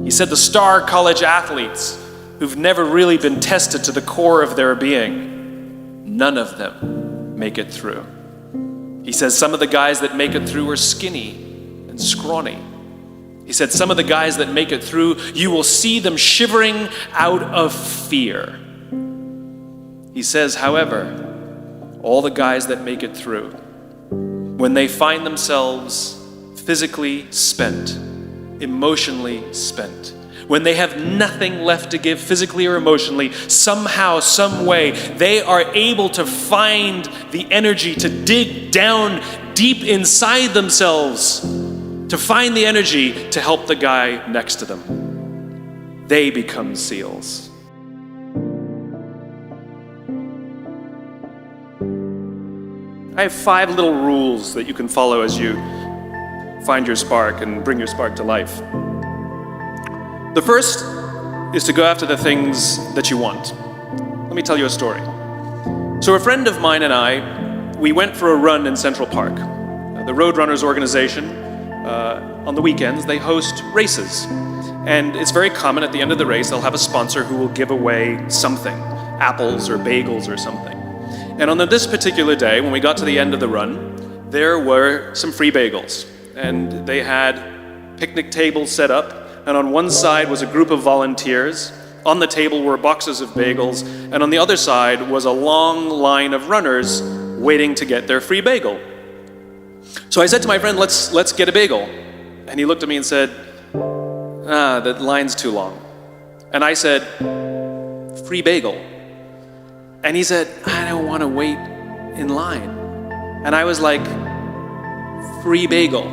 He said the star college athletes who've never really been tested to the core of their being, none of them make it through. He says some of the guys that make it through are skinny and scrawny. He said some of the guys that make it through, you will see them shivering out of fear. He says, however, all the guys that make it through, when they find themselves physically spent, emotionally spent, when they have nothing left to give physically or emotionally, somehow, some way, they are able to find the energy to dig down deep inside themselves, to find the energy to help the guy next to them. They become SEALs. I have 5 little rules that you can follow as you find your spark and bring your spark to life. The first is to go after the things that you want. Let me tell you a story. So a friend of mine and I, we went for a run in Central Park. The Roadrunners organization, on the weekends, they host races. And it's very common at the end of the race, they'll have a sponsor who will give away something, apples or bagels or something. And on this particular day, when we got to the end of the run, there were some free bagels. And they had picnic tables set up, and on one side was a group of volunteers. On the table were boxes of bagels, and on the other side was a long line of runners waiting to get their free bagel. So I said to my friend, let's get a bagel. And he looked at me and said, the line's too long. And I said, free bagel. And he said, I don't want to wait in line. And I was like, free bagel.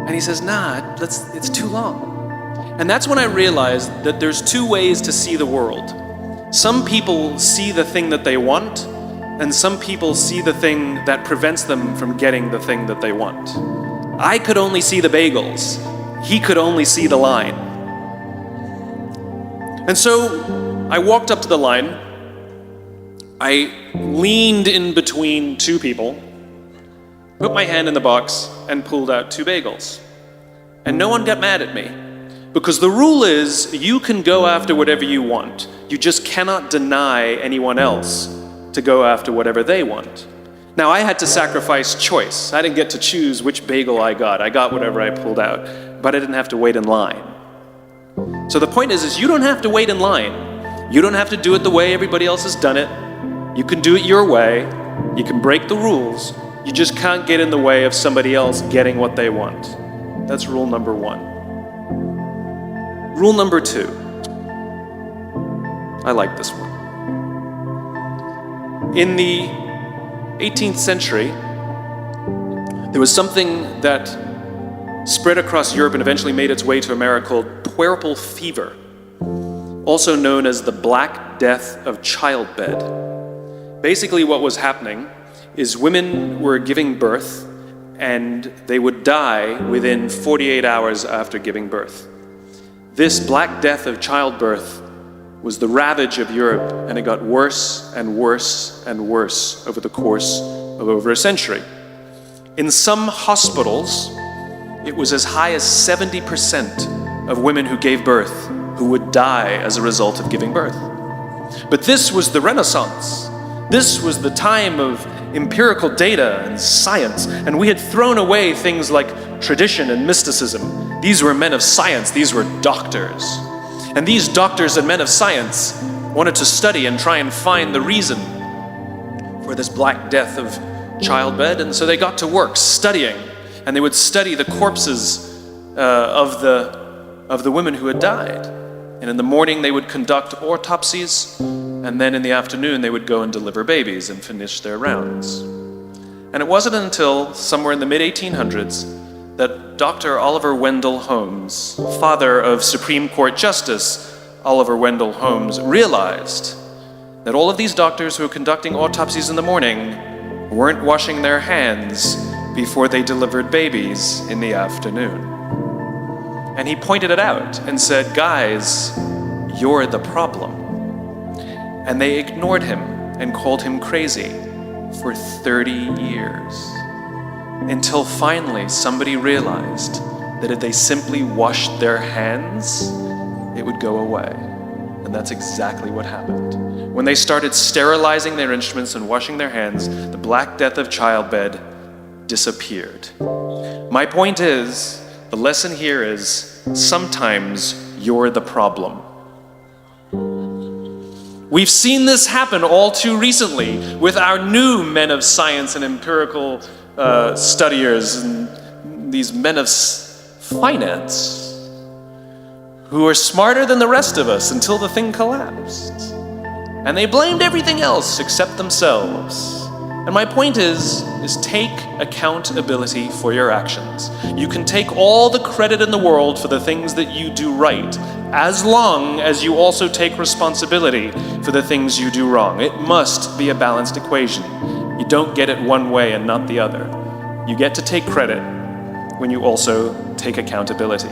And he says, it's too long. And that's when I realized that there's 2 ways to see the world. Some people see the thing that they want, and some people see the thing that prevents them from getting the thing that they want. I could only see the bagels. He could only see the line. And so I walked up to the line. I leaned in between 2 people, put my hand in the box, and pulled out 2 bagels. And no one got mad at me, because the rule is you can go after whatever you want. You just cannot deny anyone else to go after whatever they want. Now, I had to sacrifice choice. I didn't get to choose which bagel I got. I got whatever I pulled out, but I didn't have to wait in line. So the point is you don't have to wait in line. You don't have to do it the way everybody else has done it. You can do it your way. You can break the rules. You just can't get in the way of somebody else getting what they want. That's rule number 1. Rule number 2. I like this one. In the 18th century, there was something that spread across Europe and eventually made its way to America called puerperal fever, also known as the Black Death of childbed. Basically what was happening is women were giving birth and they would die within 48 hours after giving birth. This Black Death of childbirth was the ravage of Europe, and it got worse and worse and worse over the course of over a century. In some hospitals, it was as high as 70% of women who gave birth who would die as a result of giving birth. But this was the Renaissance. This was the time of empirical data and science, and we had thrown away things like tradition and mysticism. These were men of science, these were doctors. And these doctors and men of science wanted to study and try and find the reason for this Black Death of childbed, and so they got to work studying, and they would study the corpses of the women who had died. And in the morning they would conduct autopsies, and then in the afternoon they would go and deliver babies and finish their rounds. And it wasn't until somewhere in the mid-1800s that Dr. Oliver Wendell Holmes, father of Supreme Court Justice Oliver Wendell Holmes, realized that all of these doctors who were conducting autopsies in the morning weren't washing their hands before they delivered babies in the afternoon. And he pointed it out and said, "Guys, you're the problem." And they ignored him and called him crazy for 30 years. Until finally somebody realized that if they simply washed their hands, it would go away. And that's exactly what happened. When they started sterilizing their instruments and washing their hands, the Black Death of childbed disappeared. My point is, the lesson here is, sometimes you're the problem. We've seen this happen all too recently with our new men of science and empirical studiers and these men of finance who are smarter than the rest of us until the thing collapsed. And they blamed everything else except themselves. And my point is take accountability for your actions. You can take all the credit in the world for the things that you do right, as long as you also take responsibility for the things you do wrong. It must be a balanced equation. You don't get it one way and not the other. You get to take credit when you also take accountability.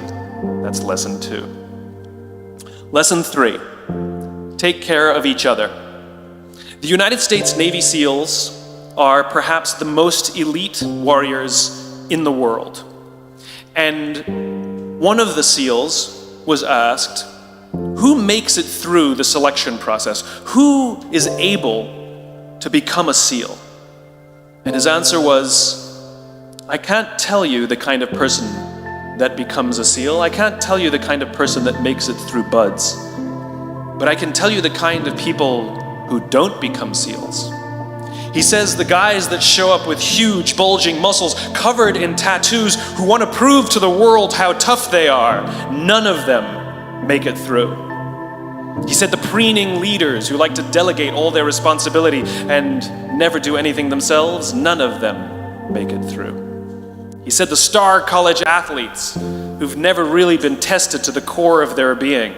That's lesson 2. Lesson 3, take care of each other. The United States Navy SEALs are perhaps the most elite warriors in the world. And one of the SEALs was asked, who makes it through the selection process? Who is able to become a SEAL? And his answer was, I can't tell you the kind of person that becomes a SEAL. I can't tell you the kind of person that makes it through buds. But I can tell you the kind of people who don't become SEALs. He says the guys that show up with huge, bulging muscles covered in tattoos who want to prove to the world how tough they are, none of them make it through. He said the preening leaders who like to delegate all their responsibility and never do anything themselves, none of them make it through. He said the star college athletes who've never really been tested to the core of their being,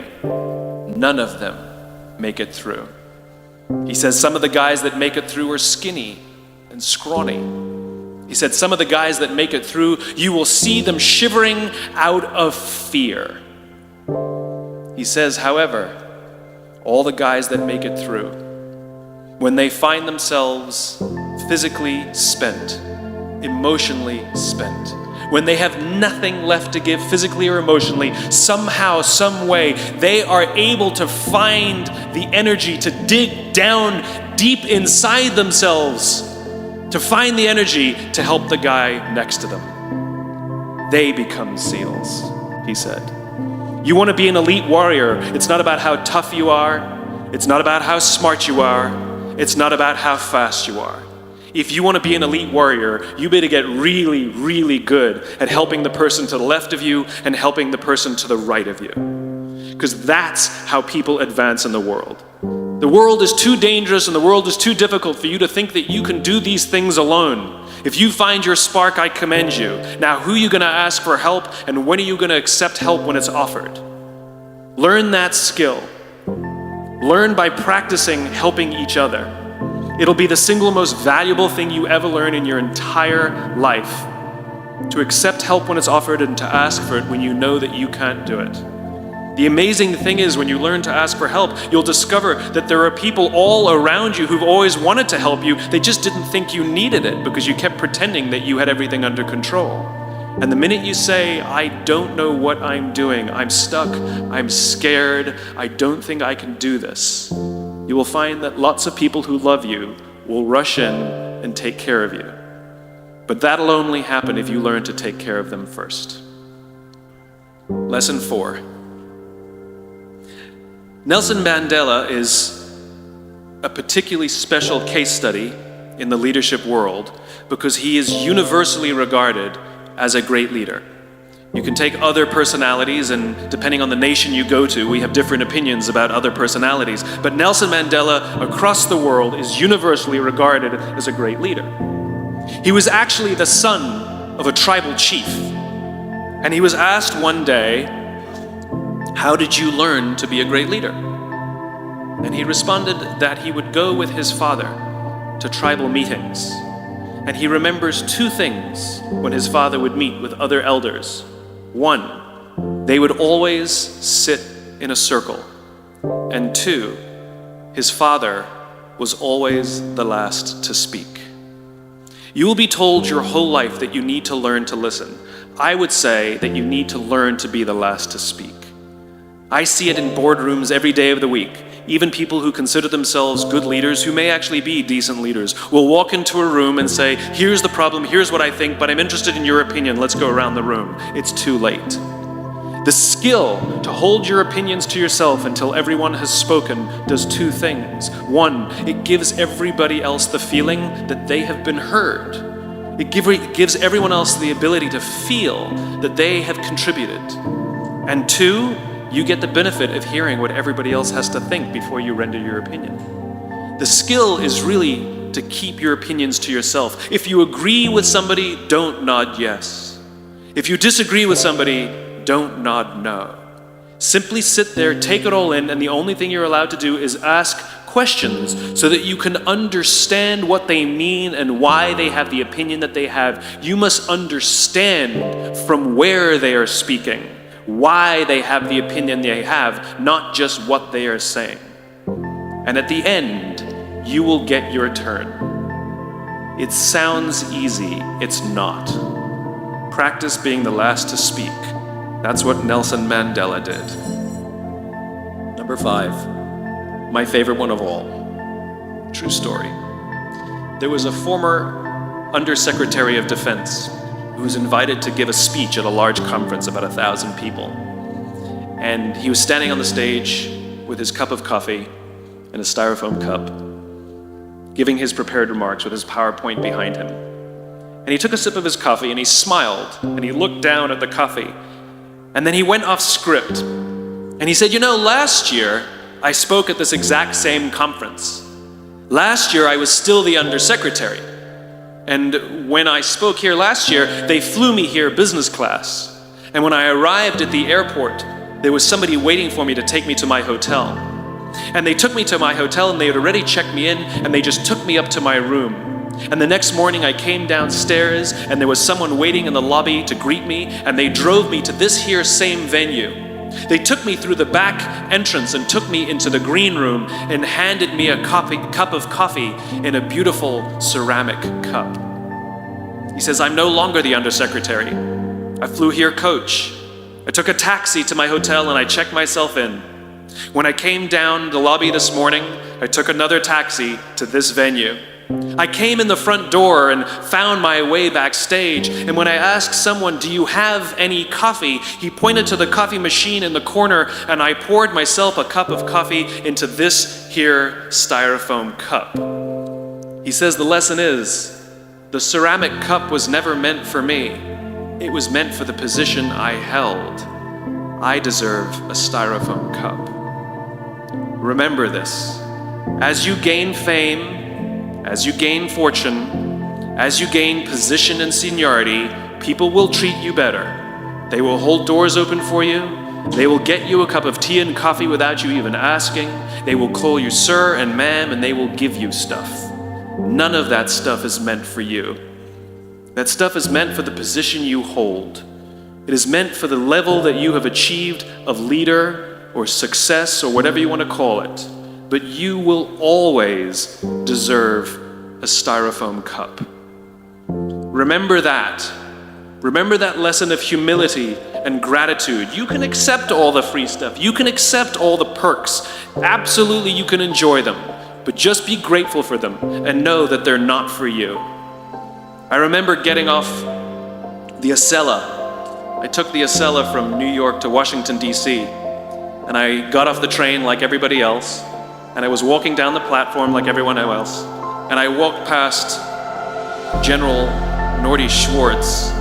none of them make it through. He says some of the guys that make it through are skinny and scrawny. He said some of the guys that make it through, you will see them shivering out of fear. He says, however, all the guys that make it through, when they find themselves physically spent, emotionally spent, when they have nothing left to give physically or emotionally, somehow, some way, they are able to find the energy to dig down deep inside themselves, to find the energy to help the guy next to them. They become SEALs, he said. You want to be an elite warrior. It's not about how tough you are. It's not about how smart you are. It's not about how fast you are. If you want to be an elite warrior, you better get really, really good at helping the person to the left of you and helping the person to the right of you. Because that's how people advance in the world. The world is too dangerous and the world is too difficult for you to think that you can do these things alone. If you find your spark, I commend you. Now, who are you going to ask for help, and when are you going to accept help when it's offered? Learn that skill. Learn by practicing helping each other. It'll be the single most valuable thing you ever learn in your entire life. To accept help when it's offered and to ask for it when you know that you can't do it. The amazing thing is when you learn to ask for help, you'll discover that there are people all around you who've always wanted to help you. They just didn't think you needed it because you kept pretending that you had everything under control. And the minute you say, I don't know what I'm doing, I'm stuck, I'm scared, I don't think I can do this, you will find that lots of people who love you will rush in and take care of you. But that'll only happen if you learn to take care of them first. Lesson 4. Nelson Mandela is a particularly special case study in the leadership world because he is universally regarded as a great leader. You can take other personalities, and depending on the nation you go to, we have different opinions about other personalities. But Nelson Mandela, across the world, is universally regarded as a great leader. He was actually the son of a tribal chief. And he was asked one day, how did you learn to be a great leader? And he responded that he would go with his father to tribal meetings. And he remembers 2 things when his father would meet with other elders. 1, they would always sit in a circle. And 2, his father was always the last to speak. You will be told your whole life that you need to learn to listen. I would say that you need to learn to be the last to speak. I see it in boardrooms every day of the week. Even people who consider themselves good leaders, who may actually be decent leaders, will walk into a room and say, here's the problem, here's what I think, but I'm interested in your opinion, let's go around the room. It's too late. The skill to hold your opinions to yourself until everyone has spoken does two things. One, it gives everybody else the feeling that they have been heard. It gives everyone else the ability to feel that they have contributed. And two, you get the benefit of hearing what everybody else has to think before you render your opinion. The skill is really to keep your opinions to yourself. If you agree with somebody, don't nod yes. If you disagree with somebody, don't nod no. Simply sit there, take it all in, and the only thing you're allowed to do is ask questions so that you can understand what they mean and why they have the opinion that they have. You must understand from where they are speaking, why they have the opinion they have, not just what they are saying. And at the end, you will get your turn. It sounds easy, it's not. Practice being the last to speak. That's what Nelson Mandela did. Number 5, my favorite one of all. True story. There was a former Undersecretary of Defense who was invited to give a speech at a large conference, about 1,000 people. And he was standing on the stage with his cup of coffee and a styrofoam cup, giving his prepared remarks with his PowerPoint behind him. And he took a sip of his coffee and he smiled and he looked down at the coffee. And then he went off script. And he said, last year I spoke at this exact same conference. Last year I was still the undersecretary. And when I spoke here last year, they flew me here business class. And when I arrived at the airport, there was somebody waiting for me to take me to my hotel. And they took me to my hotel and they had already checked me in and they just took me up to my room. And the next morning I came downstairs and there was someone waiting in the lobby to greet me and they drove me to this here same venue. They took me through the back entrance and took me into the green room and handed me a cup of coffee in a beautiful ceramic cup. He says, I'm no longer the undersecretary. I flew here coach. I took a taxi to my hotel and I checked myself in. When I came down the lobby this morning, I took another taxi to this venue. I came in the front door and found my way backstage, and when I asked someone, do you have any coffee? He pointed to the coffee machine in the corner, and I poured myself a cup of coffee into this here styrofoam cup. He says the lesson is, the ceramic cup was never meant for me. It was meant for the position I held. I deserve a styrofoam cup. Remember this. As you gain fame, as you gain fortune, as you gain position and seniority, people will treat you better. They will hold doors open for you. They will get you a cup of tea and coffee without you even asking. They will call you sir and ma'am, and they will give you stuff. None of that stuff is meant for you. That stuff is meant for the position you hold. It is meant for the level that you have achieved of leader or success or whatever you want to call it. But you will always deserve a styrofoam cup. Remember that. Remember that lesson of humility and gratitude. You can accept all the free stuff. You can accept all the perks. Absolutely, you can enjoy them. But just be grateful for them and know that they're not for you. I remember getting off the Acela. I took the Acela from New York to Washington, D.C. And I got off the train like everybody else. And I was walking down the platform like everyone else. And I walked past General Norty Schwartz,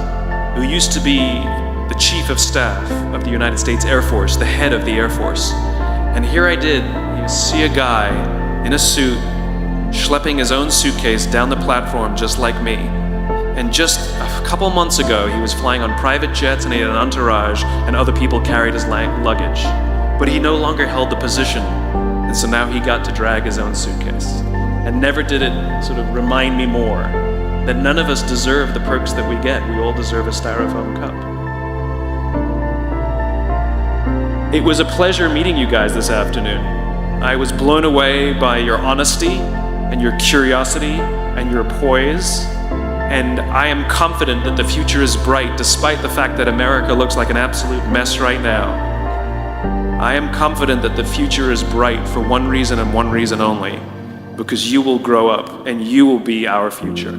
who used to be the Chief of Staff of the United States Air Force, the head of the Air Force. And here I did see a guy in a suit schlepping his own suitcase down the platform just like me. And just a couple months ago, he was flying on private jets and he had an entourage and other people carried his luggage. But he no longer held the position. And so now he got to drag his own suitcase. And never did it sort of remind me more that none of us deserve the perks that we get. We all deserve a styrofoam cup. It was a pleasure meeting you guys this afternoon. I was blown away by your honesty and your curiosity and your poise. And I am confident that the future is bright, despite the fact that America looks like an absolute mess right now. I am confident that the future is bright for one reason and one reason only, because you will grow up and you will be our future.